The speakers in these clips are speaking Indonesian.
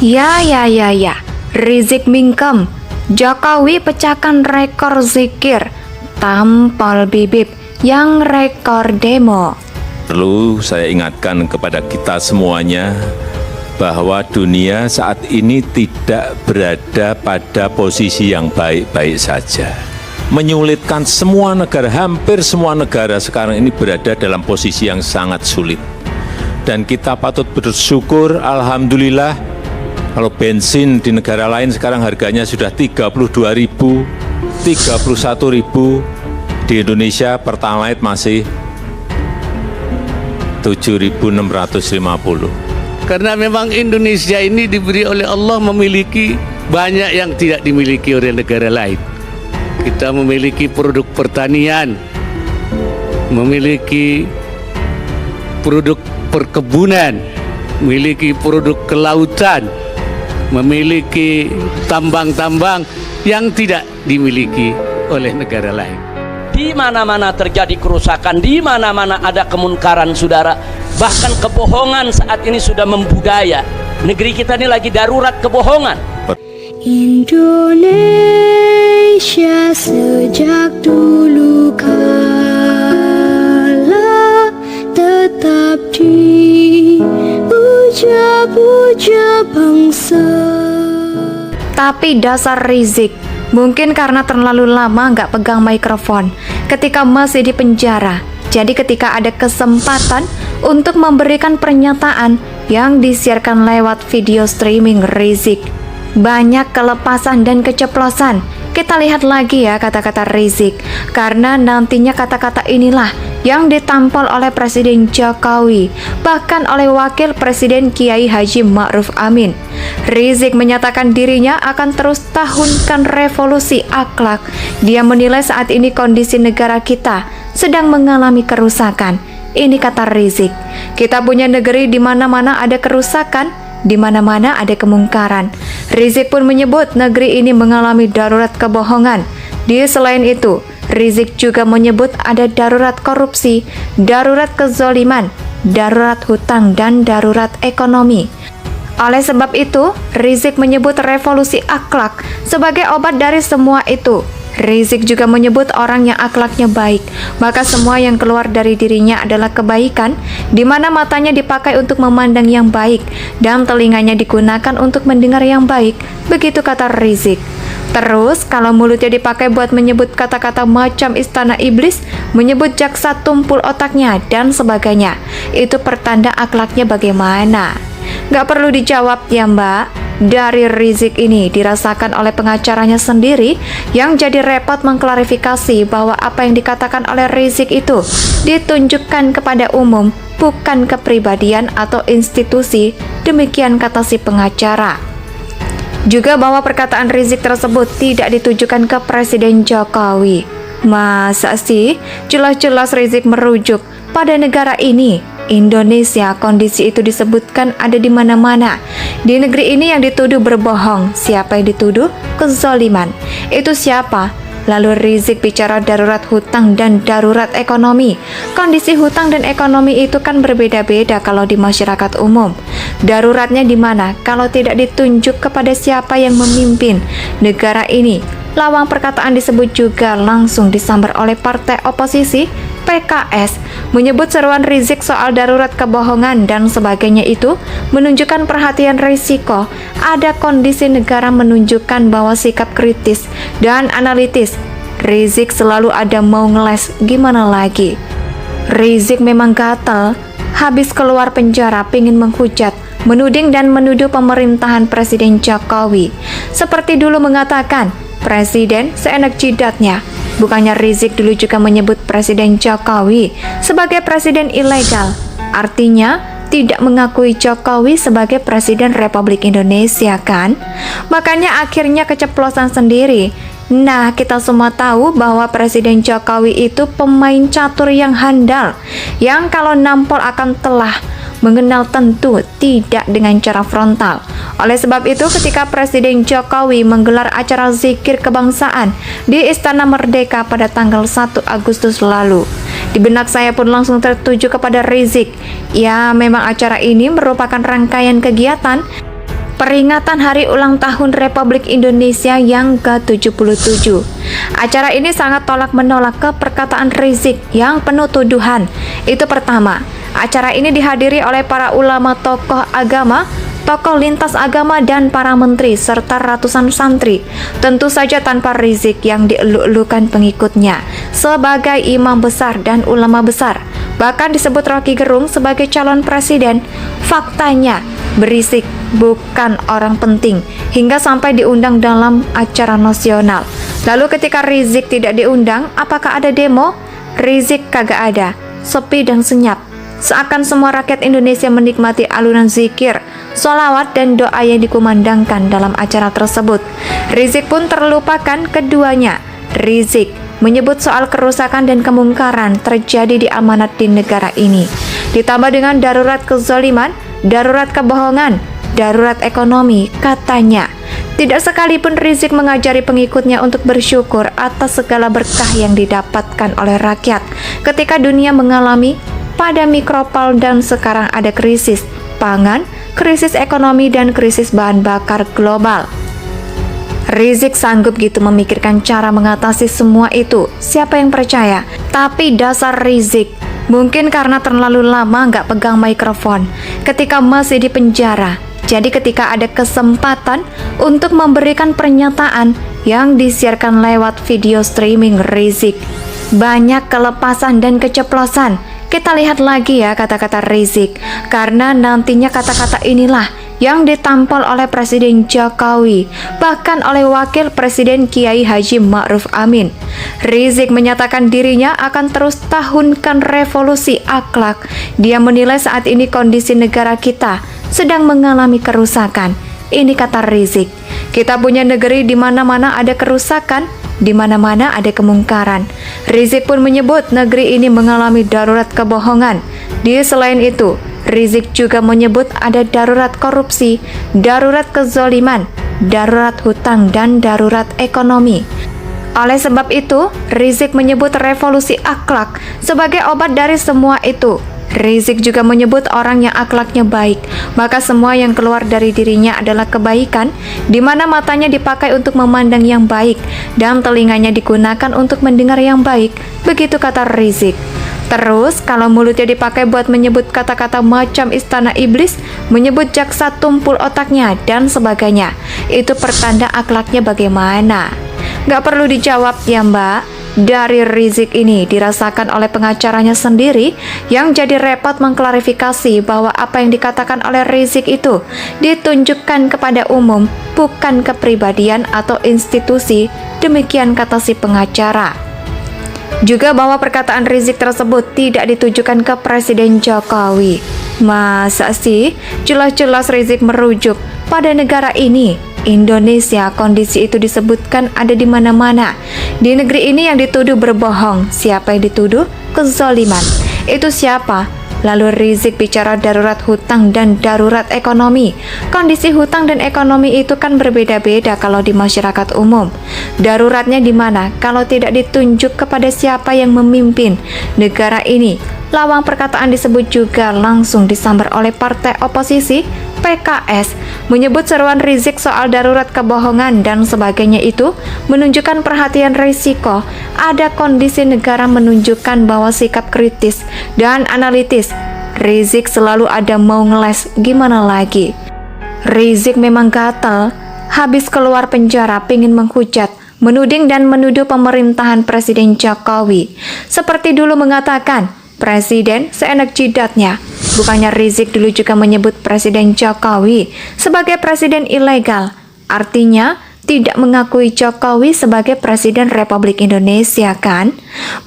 Ya. Rizik mingkem. Jokowi pecahkan rekor zikir. Tampol bibip yang rekor demo. Perlu saya ingatkan kepada kita semuanya bahwa dunia saat ini tidak berada pada posisi yang baik-baik saja. Menyulitkan semua negara, hampir semua negara sekarang ini berada dalam posisi yang sangat sulit. Dan kita patut bersyukur, alhamdulillah, kalau bensin di negara lain sekarang harganya sudah 32.000, 31.000, di Indonesia Pertalite masih 7.650. Karena memang Indonesia ini diberi oleh Allah memiliki banyak yang tidak dimiliki oleh negara lain. Kita memiliki produk pertanian, memiliki produk perkebunan, memiliki produk kelautan, memiliki tambang-tambang yang tidak dimiliki oleh negara lain. Di mana-mana terjadi kerusakan, di mana-mana ada kemunkaran, saudara. Bahkan kebohongan saat ini sudah membudaya. Negeri kita ini lagi darurat kebohongan. Indonesia sejak dulu kala tetap dipuja-puja bangsa. Tapi dasar Rizik, mungkin karena terlalu lama nggak pegang mikrofon ketika masih di penjara. Jadi ketika ada kesempatan untuk memberikan pernyataan yang disiarkan lewat video streaming Rizik, banyak kelepasan dan keceplosan. Kita lihat lagi ya kata-kata Rizik, karena nantinya kata-kata inilah yang ditampol oleh Presiden Jokowi, bahkan oleh Wakil Presiden Kiai Haji Ma'ruf Amin. Rizik menyatakan dirinya akan terus tahunkan revolusi akhlak. Dia menilai saat ini kondisi negara kita sedang mengalami kerusakan. Ini kata Rizik, kita punya negeri di mana-mana ada kerusakan, di mana-mana ada kemungkaran. Rizik pun menyebut negeri ini mengalami darurat kebohongan. Selain itu, Rizik juga menyebut ada darurat korupsi, darurat kezoliman, darurat hutang, dan darurat ekonomi. Oleh sebab itu, Rizik menyebut revolusi akhlak sebagai obat dari semua itu. Rizik juga menyebut orang yang akhlaknya baik, maka semua yang keluar dari dirinya adalah kebaikan, di mana matanya dipakai untuk memandang yang baik dan telinganya digunakan untuk mendengar yang baik. Begitu kata Rizik. Terus, kalau mulutnya dipakai buat menyebut kata-kata macam istana iblis, menyebut jaksa tumpul otaknya, dan sebagainya, itu pertanda akhlaknya bagaimana? Gak perlu dijawab ya Mbak. Dari Rizik ini dirasakan oleh pengacaranya sendiri yang jadi repot mengklarifikasi bahwa apa yang dikatakan oleh Rizik itu ditunjukkan kepada umum, bukan kepribadian atau institusi. Demikian kata si pengacara. Juga bahwa perkataan Rizik tersebut tidak ditujukan ke Presiden Jokowi. Masa sih? Jelas-jelas Rizik merujuk pada negara ini, Indonesia. Kondisi itu disebutkan ada di mana-mana. Di negeri ini yang dituduh berbohong, siapa yang dituduh? Kezaliman. Itu siapa? Lalu Rizik bicara darurat hutang dan darurat ekonomi. Kondisi hutang dan ekonomi itu kan berbeda-beda kalau di masyarakat umum. Daruratnya di mana kalau tidak ditunjuk kepada siapa yang memimpin negara ini? Lawang perkataan disebut juga langsung disambar oleh partai oposisi PKS, menyebut seruan Rizik soal darurat kebohongan dan sebagainya itu menunjukkan perhatian risiko. Ada kondisi negara menunjukkan bahwa sikap kritis dan analitis. Rizik selalu ada mau ngeles, gimana lagi? Rizik memang gatel, habis keluar penjara pingin menghujat, menuding dan menuduh pemerintahan Presiden Jokowi. Seperti dulu mengatakan, Presiden seenak jidatnya. Bukannya Rizik dulu juga menyebut Presiden Jokowi sebagai presiden ilegal. Artinya tidak mengakui Jokowi sebagai Presiden Republik Indonesia kan? Makanya akhirnya keceplosan sendiri. Nah, kita semua tahu bahwa Presiden Jokowi itu pemain catur yang handal, yang kalau nampol akan telah mengenal tentu tidak dengan cara frontal. Oleh sebab itu, ketika Presiden Jokowi menggelar acara zikir kebangsaan di Istana Merdeka pada tanggal 1 Agustus lalu, di benak saya pun langsung tertuju kepada Rizik. Ya, memang acara ini merupakan rangkaian kegiatan peringatan Hari Ulang Tahun Republik Indonesia yang ke-77. Acara ini sangat tolak-menolak ke perkataan Rizik yang penuh tuduhan. Itu pertama, acara ini dihadiri oleh para ulama, tokoh agama, tokoh lintas agama, dan para menteri serta ratusan santri, tentu saja tanpa Rizik yang dieluk-elukan pengikutnya sebagai imam besar dan ulama besar. Bahkan disebut Rocky Gerung sebagai calon presiden. Faktanya, Rizik bukan orang penting hingga sampai diundang dalam acara nasional. Lalu ketika Rizik tidak diundang, apakah ada demo? Rizik kagak ada, sepi dan senyap. Seakan semua rakyat Indonesia menikmati alunan zikir, sholawat, dan doa yang dikumandangkan dalam acara tersebut. Rizik pun terlupakan keduanya. Rizik menyebut soal kerusakan dan kemungkaran terjadi di amanat di negara ini. Ditambah dengan darurat kezaliman, darurat kebohongan, darurat ekonomi, katanya. Tidak sekalipun Rizik mengajari pengikutnya untuk bersyukur atas segala berkah yang didapatkan oleh rakyat ketika dunia mengalami pandemi mikropal dan sekarang ada krisis pangan, krisis ekonomi, dan krisis bahan bakar global. Rizik sanggup gitu memikirkan cara mengatasi semua itu. Siapa yang percaya? Tapi dasar Rizik, mungkin karena terlalu lama nggak pegang mikrofon ketika masih di penjara. Jadi ketika ada kesempatan untuk memberikan pernyataan yang disiarkan lewat video streaming Rizik, banyak kelepasan dan keceplosan. Kita lihat lagi ya kata-kata Rizik, karena nantinya kata-kata inilah yang ditampol oleh Presiden Jokowi, bahkan oleh Wakil Presiden Kiai Haji Ma'ruf Amin. Rizik menyatakan dirinya akan terus tahunkan revolusi akhlak. Dia menilai saat ini kondisi negara kita sedang mengalami kerusakan. Ini kata Rizik, kita punya negeri di mana-mana ada kerusakan, di mana-mana ada kemungkaran. Rizik pun menyebut negeri ini mengalami darurat kebohongan. Di selain itu, Rizik juga menyebut ada darurat korupsi, darurat kezoliman, darurat hutang, dan darurat ekonomi. Oleh sebab itu, Rizik menyebut revolusi akhlak sebagai obat dari semua itu. Rizik juga menyebut orang yang akhlaknya baik, maka semua yang keluar dari dirinya adalah kebaikan, di mana matanya dipakai untuk memandang yang baik dan telinganya digunakan untuk mendengar yang baik. Begitu kata Rizik. Terus, kalau mulutnya dipakai buat menyebut kata-kata macam istana iblis, menyebut jaksa tumpul otaknya, dan sebagainya, itu pertanda akhlaknya bagaimana? Gak perlu dijawab ya mbak. Dari Rizik ini dirasakan oleh pengacaranya sendiri yang jadi repot mengklarifikasi bahwa apa yang dikatakan oleh Rizik itu ditunjukkan kepada umum, bukan kepribadian atau institusi. Demikian kata si pengacara. Juga bahwa perkataan Rizik tersebut tidak ditujukan ke Presiden Jokowi. Masa sih? Jelas-jelas Rizik merujuk pada negara ini, Indonesia. Kondisi itu disebutkan ada di mana-mana. Di negeri ini yang dituduh berbohong. Siapa yang dituduh? Kezaliman. Itu siapa? Lalu Rizik bicara darurat hutang dan darurat ekonomi. Kondisi hutang dan ekonomi itu kan berbeda-beda kalau di masyarakat umum. Daruratnya di mana kalau tidak ditunjuk kepada siapa yang memimpin negara ini? Lawang perkataan disebut juga langsung disambar oleh partai oposisi PKS, menyebut seruan Rizik soal darurat kebohongan dan sebagainya itu menunjukkan perhatian risiko. Ada kondisi negara menunjukkan bahwa sikap kritis dan analitis. Rizik selalu ada mau ngeles, gimana lagi? Rizik memang gatal, habis keluar penjara pingin menghujat, menuding dan menuduh pemerintahan Presiden Jokowi. Seperti dulu mengatakan, Presiden seenak jidatnya. Bukannya Rizik dulu juga menyebut Presiden Jokowi sebagai presiden ilegal. Artinya tidak mengakui Jokowi sebagai Presiden Republik Indonesia kan?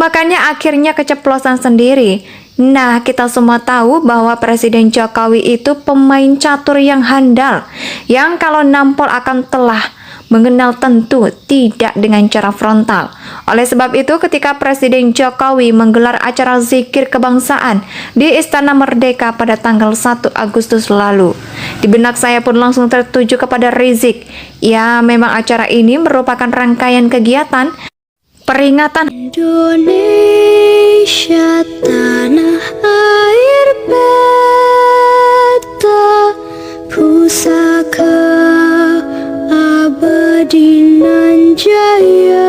Makanya akhirnya keceplosan sendiri. Nah, kita semua tahu bahwa Presiden Jokowi itu pemain catur yang handal, yang kalau nampol akan telah mengenal tentu tidak dengan cara frontal. Oleh sebab itu, ketika Presiden Jokowi menggelar acara zikir kebangsaan di Istana Merdeka pada tanggal 1 Agustus lalu, di benak saya pun langsung tertuju kepada Rizik. Ya, memang acara ini merupakan rangkaian kegiatan peringatan Indonesia tanah air beta pusaka jaya.